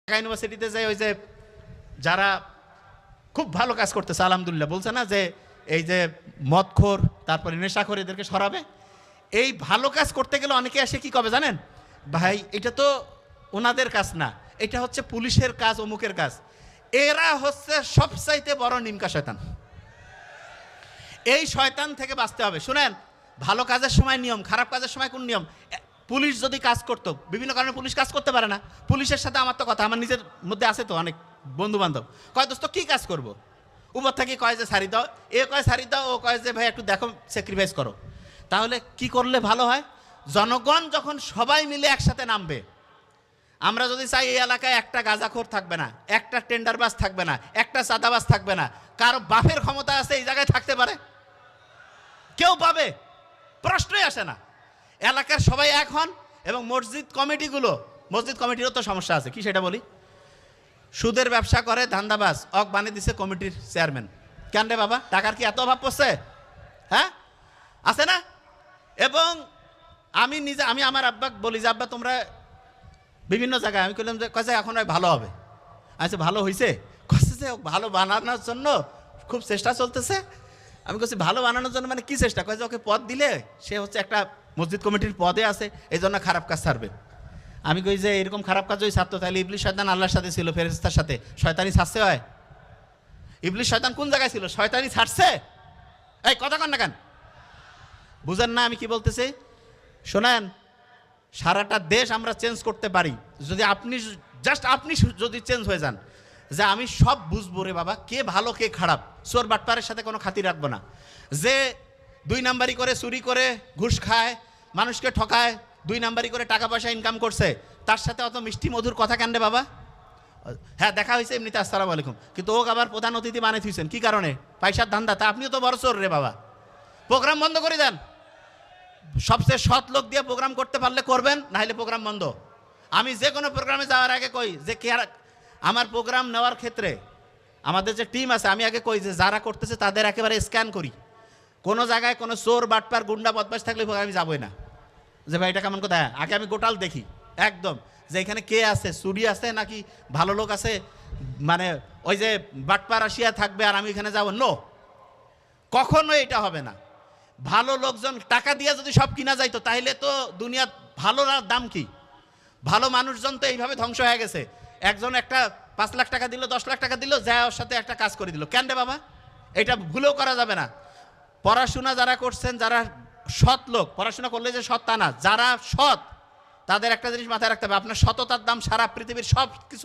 ঢাকা ইউনিভার্সিটিতে যে ওই যে যারা খুব ভালো কাজ করতেছে আলহামদুলিল্লাহ বলছে না যে এই যে মদখোর তারপরে নেশাখোর এদেরকে সরাবে, এই ভালো কাজ করতে গেলে অনেকে এসে কি কবে জানেন, ভাই এটা তো ওনাদের কাজ না, এটা হচ্ছে পুলিশের কাজ, অমুকের কাজ। এরা হচ্ছে সবচাইতে বড় নিমকা শয়তান। এই শয়তান থেকে বাঁচতে হবে। শুনেন, ভালো কাজের সময় নিয়ম, খারাপ কাজের সময় কোন নিয়ম। পুলিশ যদি কাজ করতো, বিভিন্ন কারণে পুলিশ কাজ করতে পারে না, পুলিশের সাথে আমার তো কথা, আমার নিজের মধ্যে আছে তো অনেক বন্ধু বান্ধব, কয় দোস্ত কী কাজ করবো, উপর থেকে কয় যে সারি দাও, এ কয় সারি দাও, ও কয় যে ভাই একটু দেখো স্যাক্রিফাইস করো। তাহলে কি করলে ভালো হয়? জনগণ যখন সবাই মিলে একসাথে নামবে, আমরা যদি চাই এই এলাকায় একটা গাঁজাখোর থাকবে না, একটা টেন্ডারবাজ থাকবে না, একটা চাঁদাবাজ থাকবে না, কারো বাপের ক্ষমতা আছে এই জায়গায় থাকতে পারে? কেউ পাবে? প্রশ্নই আসে না। এলাকার সবাই এক হন এবং মসজিদ কমিটিগুলো, মসজিদ কমিটিরও তো সমস্যা আছে, কি সেটা বলি, সুদের ব্যবসা করে ধান্দাবাজ, অক বানিয়ে দিছে কমিটির চেয়ারম্যান। কেন রে বাবা, টাকার কি এত অভাব পড়ছে? হ্যাঁ, আছে না? এবং আমি নিজে, আমি আমার আব্বাকে বলি যে আব্বা তোমরা বিভিন্ন জায়গায়, আমি বললাম যে কয়েছে এখন ভালো হবে, আচ্ছা ভালো হয়েছে, কছে যে ভালো বানানোর জন্য খুব চেষ্টা চলতেছে। আমি বলছি ভালো বানানোর জন্য মানে কী চেষ্টা? কয়েছে ওকে পদ দিলে সে হচ্ছে একটা মসজিদ কমিটির পদে আছে, এই জন্য খারাপ কাজ ছাড়বে। আমি কই যে এরকম খারাপ কাজ ওই ছাড়তো তাহলে ইবলিশ শয়তান আল্লাহর সাথে ছিল, ফেরেশতার সাথে, শয়তানি ছাড়ছে হয়? ইবলিশ শয়তান কোন জায়গায় ছিল? শয়তানি ছাড়ছে? এই কথা কন না কেন? বুঝেন না আমি কি বলতেছি? শোনেন, সারাটা দেশ আমরা চেঞ্জ করতে পারি যদি আপনি জাস্ট আপনি যদি চেঞ্জ হয়ে যান, যে আমি সব বুঝবো রে বাবা, কে ভালো কে খারাপ, চোর বাটপারের সাথে কোনো খাতির রাখবো না, যে 2 নাম্বারি করে চুরি করে ঘুষ খায়, মানুষকে ঠকায়, 2 নাম্বারি করে টাকা পয়সা ইনকাম করছে, তার সাথে অত মিষ্টি মধুর কথা কেন রে বাবা? হ্যাঁ দেখা হয়েছে এমনিতে আসসালামু আলাইকুম, কিন্তু ওক আবার প্রধান অতিথি বানিয়ে থুইছেন কি কারণে? পয়সার ধান্দা। তা আপনিও তো বড় চোর রে বাবা। প্রোগ্রাম বন্ধ করে দেন, সবচেয়ে সৎ লোক দিয়ে প্রোগ্রাম করতে পারলে করবেন, না হলে প্রোগ্রাম বন্ধ। আমি যে কোনো প্রোগ্রামে যাওয়ার আগে কই যে আমার প্রোগ্রাম নেওয়ার ক্ষেত্রে আমাদের যে টিম আছে, আমি আগে কই যে যারা করতেছে তাদের একেবারে স্ক্যান করি, কোনো জায়গায় কোনো চোর বাটপার গুন্ডা বদমাশ থাকলে আমি যাবোই না, যে ভাই এটা কেমন কথা। আগে আমি গোটাল দেখি একদম, যে এখানে কে আছে, চুরি আছে নাকি ভালো লোক আছে, মানে ওই যে বাটপার আসিয়া থাকবে আর আমি এখানে যাবো, নো, কখনো এটা হবে না। ভালো লোকজন টাকা দিয়ে যদি সব কিনা যাইতো তাহলে তো দুনিয়া ভালো দাম কি? ভালো মানুষজন তো এইভাবে ধ্বংস হয়ে গেছে। একজন একটা 5 লাখ টাকা দিল, 10 লাখ টাকা দিল, যা ওর সাথে একটা কাজ করে দিল, কেন রে বাবা? এটা ভুলেও করা যাবে না। পড়াশোনা যারা করছেন, যারা সৎ লোক, পড়াশোনা করলে যে সৎ তা না, যারা সৎ তাদের একটা জিনিস মাথায় রাখতে হবে, আপনার সততার দাম সারা পৃথিবীর সব কিছু